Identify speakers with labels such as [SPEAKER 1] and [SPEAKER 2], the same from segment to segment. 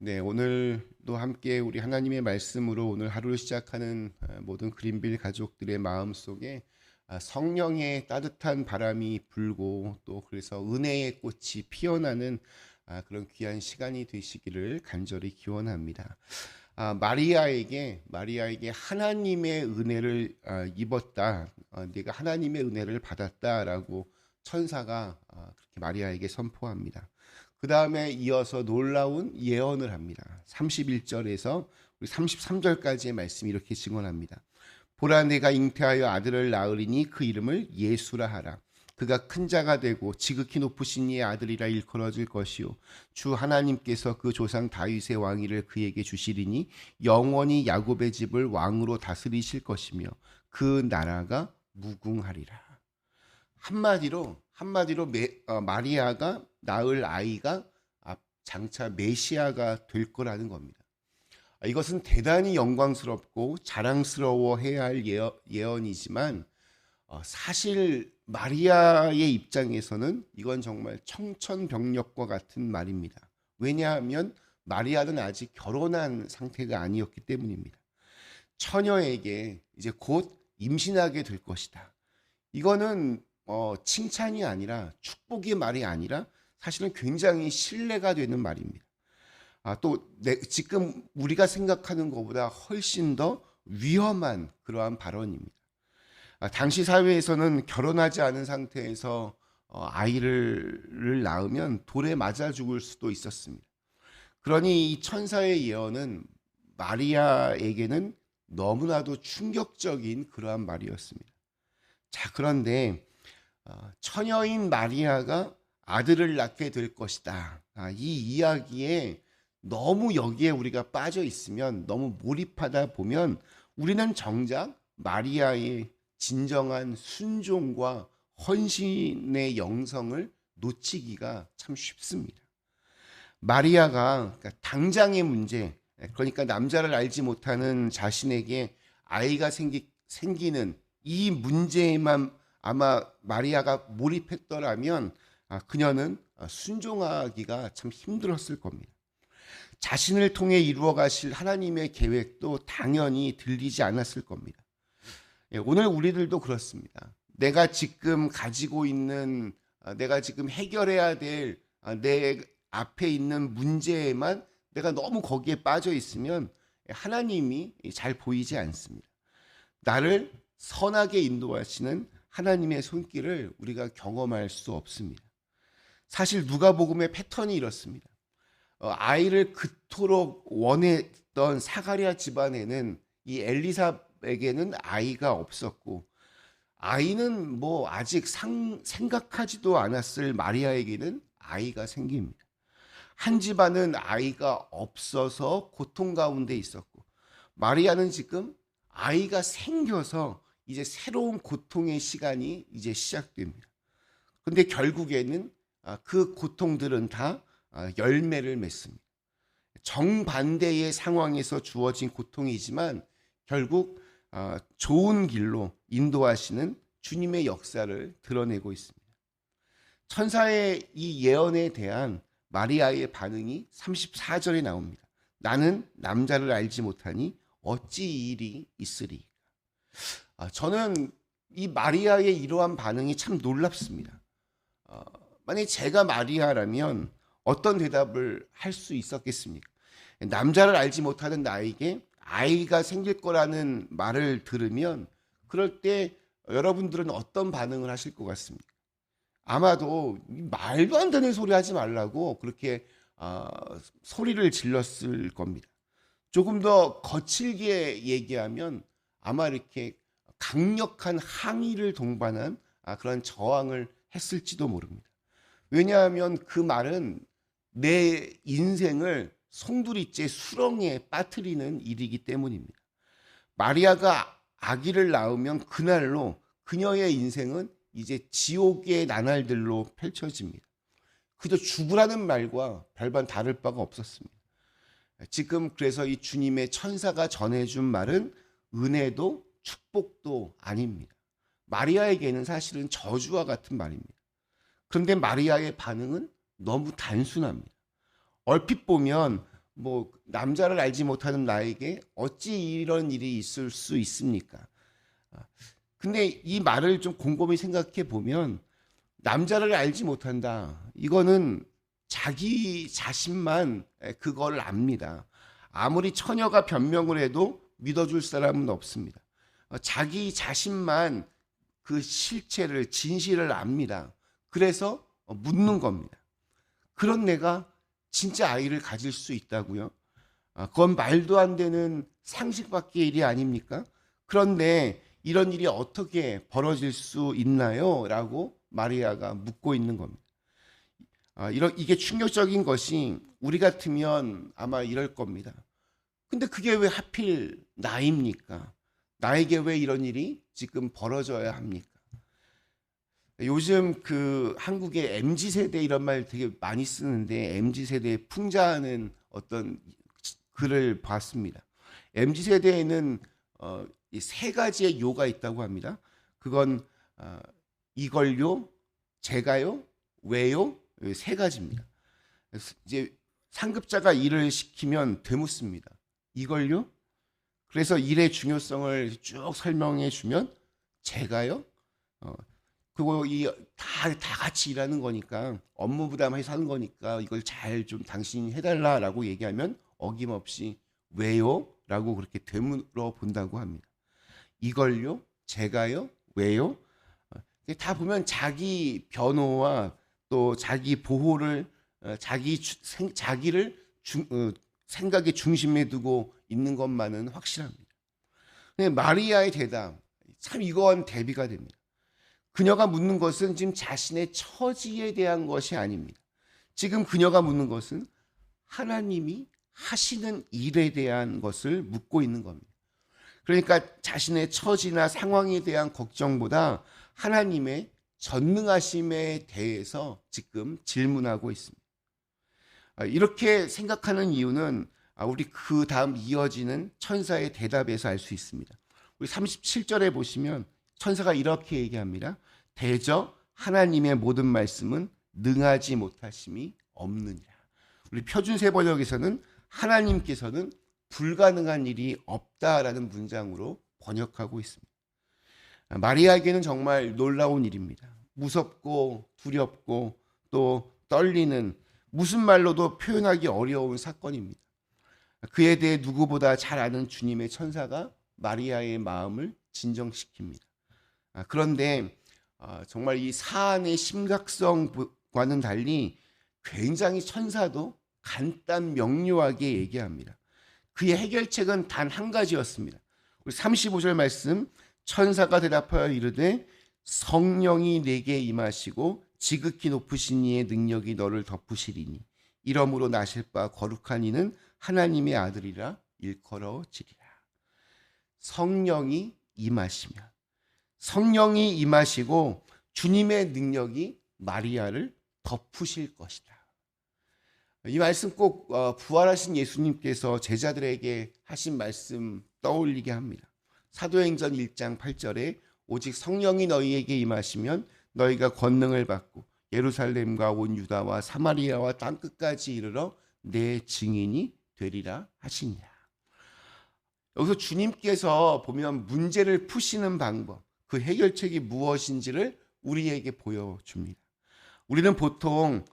[SPEAKER 1] 네, 오늘도 함께 우리 하나님의 말씀으로 오늘 하루를 시작하는 모든 그린빌 가족들의 마음 속에 성령의 따뜻한 바람이 불고 또 그래서 은혜의 꽃이 피어나는 그런 귀한 시간이 되시기를 간절히 기원합니다. 마리아에게 하나님의 은혜를 입었다. 네가 하나님의 은혜를 받았다라고 천사가 그렇게 마리아에게 선포합니다. 그 다음에 이어서 놀라운 예언을 합니다. 31절에서 우리 33절까지의 말씀이 이렇게 증언합니다. 보라, 내가 잉태하여 아들을 낳으리니 그 이름을 예수라 하라. 그가 큰 자가 되고 지극히 높으신 이의 아들이라 일컬어질 것이요 주 하나님께서 그 조상 다윗의 왕위를 그에게 주시리니 영원히 야곱의 집을 왕으로 다스리실 것이며 그 나라가 무궁하리라. 한마디로 마리아가 낳을 아이가 장차 메시아가 될 거라는 겁니다. 이것은 대단히 영광스럽고 자랑스러워해야 할 예언이지만 사실 마리아의 입장에서는 이건 정말 청천벽력과 같은 말입니다. 왜냐하면 마리아는 아직 결혼한 상태가 아니었기 때문입니다. 처녀에게 이제 곧 임신하게 될 것이다. 이거는 칭찬이 아니라 축복의 말이 아니라 사실은 굉장히 신뢰가 되는 말입니다. 지금 우리가 생각하는 것보다 훨씬 더 위험한 그러한 발언입니다. 당시 사회에서는 결혼하지 않은 상태에서 아이를 낳으면 돌에 맞아 죽을 수도 있었습니다. 그러니 이 천사의 예언은 마리아에게는 너무나도 충격적인 그러한 말이었습니다. 자, 그런데 처녀인 마리아가 아들을 낳게 될 것이다. 이 이야기에 너무 여기에 우리가 빠져 있으면, 너무 몰입하다 보면 우리는 정작 마리아의 진정한 순종과 헌신의 영성을 놓치기가 참 쉽습니다. 마리아가 그러니까 당장의 문제, 그러니까 남자를 알지 못하는 자신에게 아이가 생기는 이 문제에만 아마 마리아가 몰입했더라면 그녀는 순종하기가 참 힘들었을 겁니다. 자신을 통해 이루어 가실 하나님의 계획도 당연히 들리지 않았을 겁니다. 오늘 우리들도 그렇습니다. 내가 지금 가지고 있는, 내가 지금 해결해야 될 내 앞에 있는 문제에만 내가 너무 거기에 빠져 있으면 하나님이 잘 보이지 않습니다. 나를 선하게 인도하시는 하나님의 손길을 우리가 경험할 수 없습니다. 사실 누가복음의 패턴이 이렇습니다. 아이를 그토록 원했던 사가랴 집안에는 이 엘리사에게는 아이가 없었고, 아이는 뭐 아직 생각하지도 않았을 마리아에게는 아이가 생깁니다. 한 집안은 아이가 없어서 고통 가운데 있었고, 마리아는 지금 아이가 생겨서 이제 새로운 고통의 시간이 이제 시작됩니다. 근데 결국에는 그 고통들은 다 열매를 맺습니다. 정반대의 상황에서 주어진 고통이지만 결국 좋은 길로 인도하시는 주님의 역사를 드러내고 있습니다. 천사의 이 예언에 대한 마리아의 반응이 34절에 나옵니다. 나는 남자를 알지 못하니 어찌 이 일이 있으리. 저는 이 마리아의 이러한 반응이 참 놀랍습니다. 만약에 제가 마리아라면 어떤 대답을 할 수 있었겠습니까? 남자를 알지 못하는 나에게 아이가 생길 거라는 말을 들으면 그럴 때 여러분들은 어떤 반응을 하실 것 같습니까? 아마도 말도 안 되는 소리 하지 말라고 그렇게 소리를 질렀을 겁니다. 조금 더 거칠게 얘기하면 아마 이렇게 강력한 항의를 동반한 그런 저항을 했을지도 모릅니다. 왜냐하면 그 말은 내 인생을 송두리째 수렁에 빠뜨리는 일이기 때문입니다. 마리아가 아기를 낳으면 그날로 그녀의 인생은 이제 지옥의 나날들로 펼쳐집니다. 그저 죽으라는 말과 별반 다를 바가 없었습니다. 지금 그래서 이 주님의 천사가 전해준 말은 은혜도 축복도 아닙니다. 마리아에게는 사실은 저주와 같은 말입니다. 그런데 마리아의 반응은 너무 단순합니다. 얼핏 보면 뭐 남자를 알지 못하는 나에게 어찌 이런 일이 있을 수 있습니까? 아, 근데 이 말을 좀 곰곰이 생각해 보면 남자를 알지 못한다. 이거는 자기 자신만 그걸 압니다. 아무리 처녀가 변명을 해도 믿어줄 사람은 없습니다. 자기 자신만 그 실체를, 진실을 압니다. 그래서 묻는 겁니다. 그런 내가 진짜 아이를 가질 수 있다고요? 그건 말도 안 되는 상식 밖의 일이 아닙니까? 그런데 이런 일이 어떻게 벌어질 수 있나요? 라고 마리아가 묻고 있는 겁니다. 이게 충격적인 것이 우리 같으면 아마 이럴 겁니다. 근데 그게 왜 하필 나입니까? 나에게 왜 이런 일이 지금 벌어져야 합니까? 요즘 그 한국의 MZ 세대 이런 말 되게 많이 쓰는데 MZ 세대에 풍자하는 어떤 글을 봤습니다. MZ 세대에는 이세 가지의 요가 있다고 합니다. 그건 이걸요, 제가요, 왜요, 세 가지입니다. 이제 상급자가 일을 시키면 되묻습니다. 이걸요? 그래서 일의 중요성을 쭉 설명해 주면 제가요? 그리고 다 같이 일하는 거니까 업무 부담해서 하는 거니까 이걸 잘 좀 당신이 해달라라고 얘기하면 어김없이 왜요? 라고 그렇게 되물어 본다고 합니다. 이걸요? 제가요? 왜요? 다 보면 자기 변호와 또 자기 보호를 자기를 생각의 중심에 두고 있는 것만은 확실합니다. 근데 마리아의 대답 참 이거와는 대비가 됩니다. 그녀가 묻는 것은 지금 자신의 처지에 대한 것이 아닙니다. 지금 그녀가 묻는 것은 하나님이 하시는 일에 대한 것을 묻고 있는 겁니다. 그러니까 자신의 처지나 상황에 대한 걱정보다 하나님의 전능하심에 대해서 지금 질문하고 있습니다. 이렇게 생각하는 이유는 우리 그 다음 이어지는 천사의 대답에서 알 수 있습니다. 우리 37절에 보시면 천사가 이렇게 얘기합니다. 대저 하나님의 모든 말씀은 능하지 못하심이 없느니라. 우리 표준세 번역에서는 하나님께서는 불가능한 일이 없다라는 문장으로 번역하고 있습니다. 마리아에게는 정말 놀라운 일입니다. 무섭고 두렵고 또 떨리는 무슨 말로도 표현하기 어려운 사건입니다. 그에 대해 누구보다 잘 아는 주님의 천사가 마리아의 마음을 진정시킵니다. 그런데 정말 이 사안의 심각성과는 달리 굉장히 천사도 간단 명료하게 얘기합니다. 그의 해결책은 단 한 가지였습니다. 우리 35절 말씀 천사가 대답하여 이르되 성령이 내게 임하시고 지극히 높으신 이의 능력이 너를 덮으시리니 이러므로 나실 바 거룩한 이는 하나님의 아들이라 일컬어지리라. 성령이 임하시면 성령이 임하시고 주님의 능력이 마리아를 덮으실 것이다. 이 말씀 꼭 부활하신 예수님께서 제자들에게 하신 말씀 떠올리게 합니다. 사도행전 1장 8절에 오직 성령이 너희에게 임하시면 너희가 권능을 받고 예루살렘과 온 유다와 사마리아와 땅끝까지 이르러 내 증인이 되리라 하시니라. 여기서 주님께서 보면 문제를 푸시는 방법, 그 해결책이 무엇인지를 우리에게 보여줍니다. 우리는 보통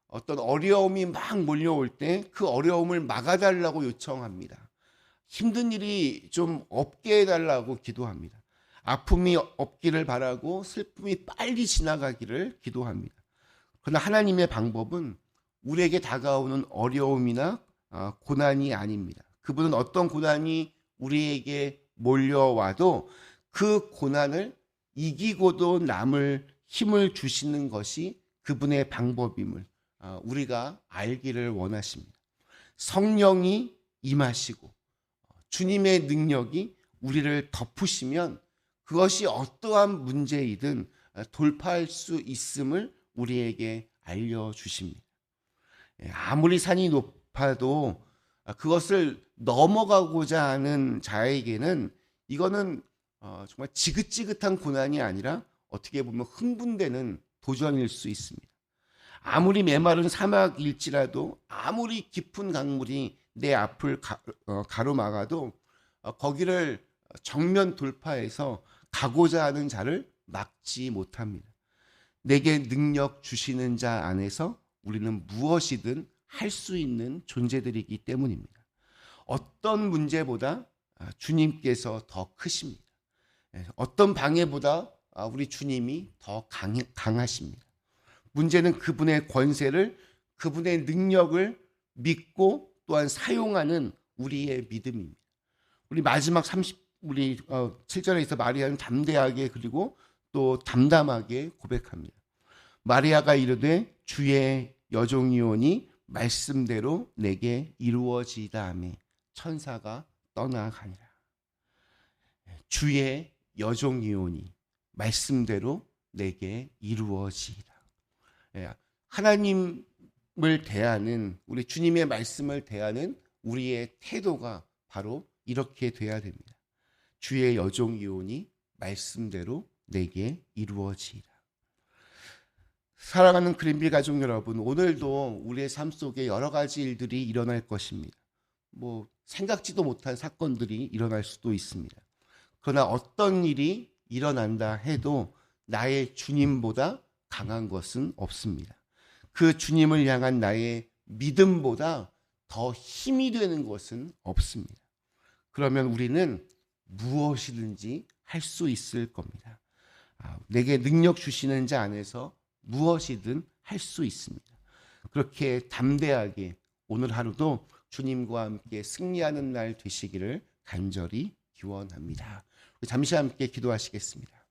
[SPEAKER 1] 어떤 어려움이 막 몰려올 때 그 어려움을 막아달라고 요청합니다. 힘든 일이 좀 없게 해달라고 기도합니다. 아픔이 없기를 바라고 슬픔이 빨리 지나가기를 기도합니다. 그러나 하나님의 방법은 우리에게 다가오는 어려움이나 고난이 아닙니다. 그분은 어떤 고난이 우리에게 몰려와도 그 고난을 이기고도 남을 힘을 주시는 것이 그분의 방법임을 우리가 알기를 원하십니다. 성령이 임하시고 주님의 능력이 우리를 덮으시면 그것이 어떠한 문제이든 돌파할 수 있음을 우리에게 알려주십니다. 아무리 산이 높아도 그것을 넘어가고자 하는 자에게는 이거는 정말 지긋지긋한 고난이 아니라 어떻게 보면 흥분되는 도전일 수 있습니다. 아무리 메마른 사막일지라도 아무리 깊은 강물이 내 앞을 가로막아도 거기를 정면 돌파해서 가고자 하는 자를 막지 못합니다. 내게 능력 주시는 자 안에서 우리는 무엇이든 할 수 있는 존재들이기 때문입니다. 어떤 문제보다 주님께서 더 크십니다. 어떤 방해보다 우리 주님이 더 강하십니다. 문제는 그분의 권세를, 그분의 능력을 믿고 또한 사용하는 우리의 믿음입니다. 우리 마지막 7절에서 마리아는 담대하게 그리고 또 담담하게 고백합니다. 마리아가 이르되 주의 여종이오니 말씀대로 내게 이루어지이다 하며 천사가 떠나가니라. 주의 여종이오니 말씀대로 내게 이루어지이다. 하나님을 대하는, 우리 주님의 말씀을 대하는 우리의 태도가 바로 이렇게 돼야 됩니다. 주의 여종이오니 말씀대로 내게 이루어지이다. 사랑하는 그린비 가족 여러분, 오늘도 우리의 삶 속에 여러 가지 일들이 일어날 것입니다. 생각지도 못한 사건들이 일어날 수도 있습니다. 그러나 어떤 일이 일어난다 해도 나의 주님보다 강한 것은 없습니다. 그 주님을 향한 나의 믿음보다 더 힘이 되는 것은 없습니다. 그러면 우리는 무엇이든지 할 수 있을 겁니다. 내게 능력 주시는 자 안에서 무엇이든 할 수 있습니다. 그렇게 담대하게 오늘 하루도 주님과 함께 승리하는 날 되시기를 간절히 기원합니다. 잠시 함께 기도하시겠습니다.